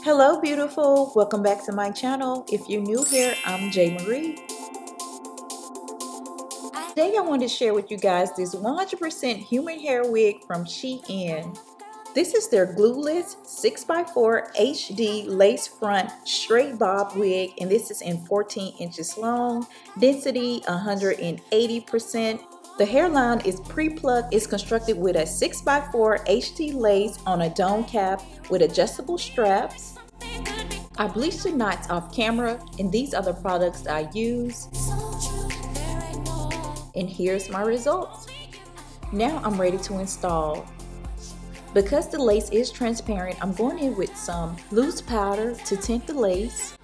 Hello beautiful, welcome back to my channel. If you're new here, I'm J Marie. Today I wanted to share with you guys this 100% human hair wig from Shein. This is their Glueless 6x4 HD lace front straight bob wig, and this is in 14 inches long, density 180%. The hairline is pre-plucked. It's constructed with a 6x4 HD lace on a dome cap with adjustable straps. I bleached the knots off camera, and these are the products I use. And here's my results. Now I'm ready to install. Because the lace is transparent, I'm going in with some loose powder to tint the lace.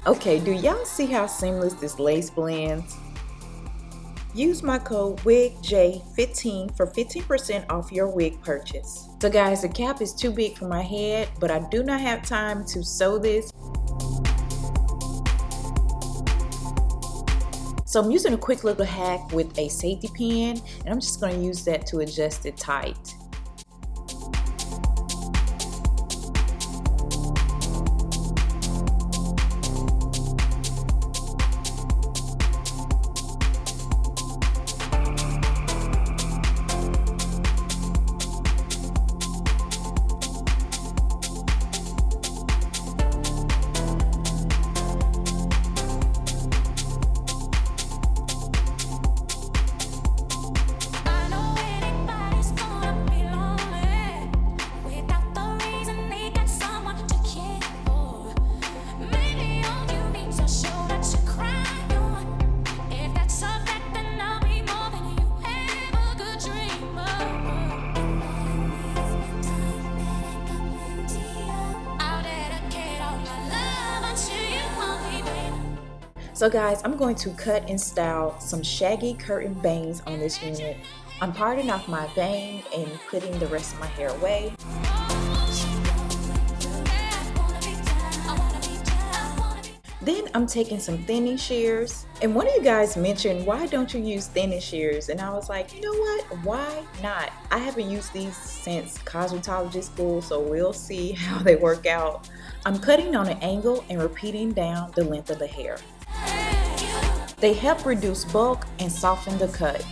Okay, do y'all see how seamless this lace blends? Use my code WIGJ15 for 15% off your wig purchase. So guys, the cap is too big for my head, but I do not have time to sew this. So I'm using a quick little hack with a safety pin, and I'm just going to use that to adjust it tight. So guys, I'm going to cut and style some shaggy curtain bangs on this unit. I'm parting off my bang and putting the rest of my hair away. Then I'm taking some thinning shears, and one of you guys mentioned, why don't you use thinning shears? And I was like, you know what, why not? I haven't used these since cosmetology school, so we'll see how they work out. I'm cutting on an angle and repeating down the length of the hair. They help reduce bulk and soften the cut.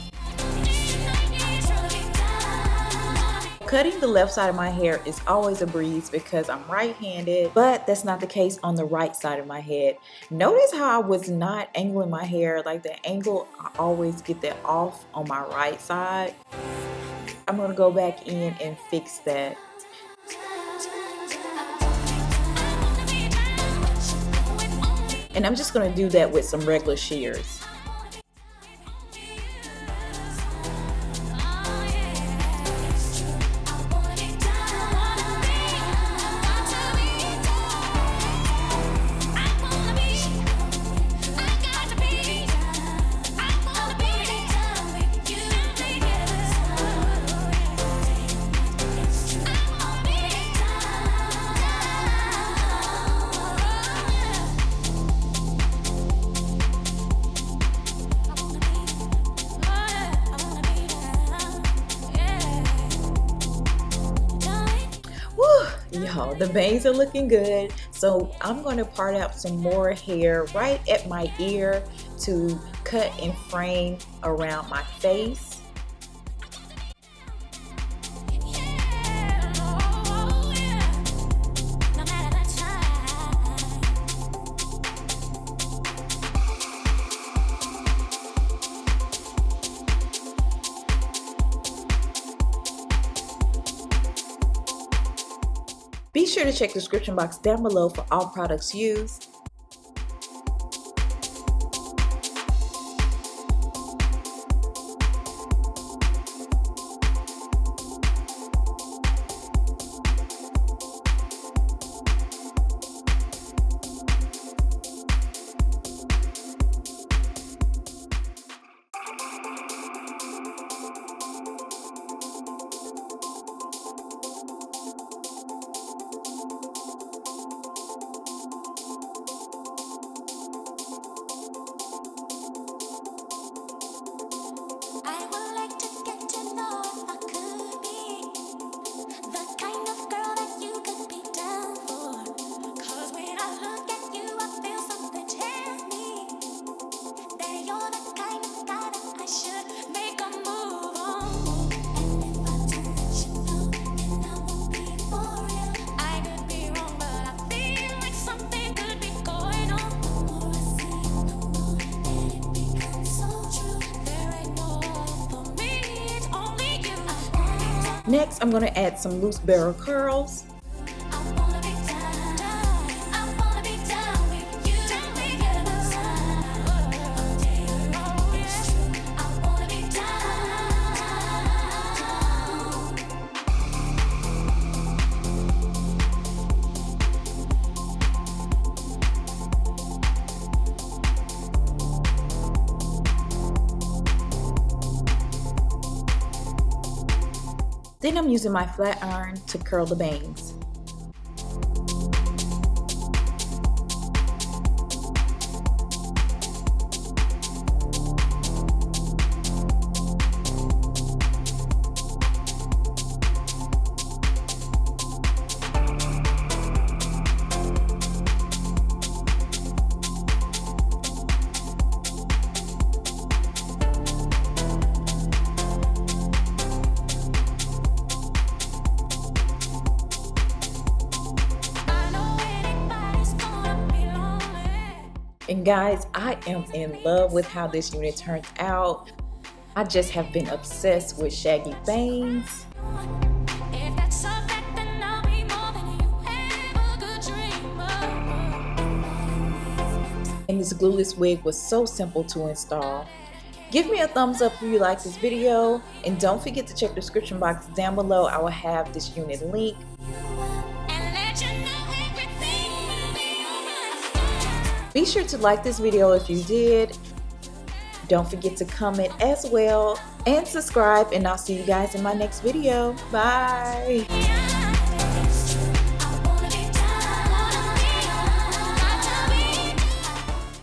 Cutting the left side of my hair is always a breeze because I'm right-handed, but that's not the case on the right side of my head. Notice how I was not angling my hair, like the angle, I always get that off on my right side. I'm gonna go back in and fix that. And I'm just going to do that with some regular shears. Y'all, the bangs are looking good, so I'm going to part out some more hair right at my ear to cut and frame around my face. Be sure to check the description box down below for all products used. Next, I'm going to add some loose barrel curls. Then I'm using my flat iron to curl the bangs. And guys, I am in love with how this unit turns out. I just have been obsessed with shaggy bangs. And this glueless wig was so simple to install. Give me a thumbs up if you like this video, and don't forget to check the description box down below. I will have this unit link. Be sure to like this video if you did. Don't forget to comment as well and subscribe, and I'll see you guys in my next video. Bye.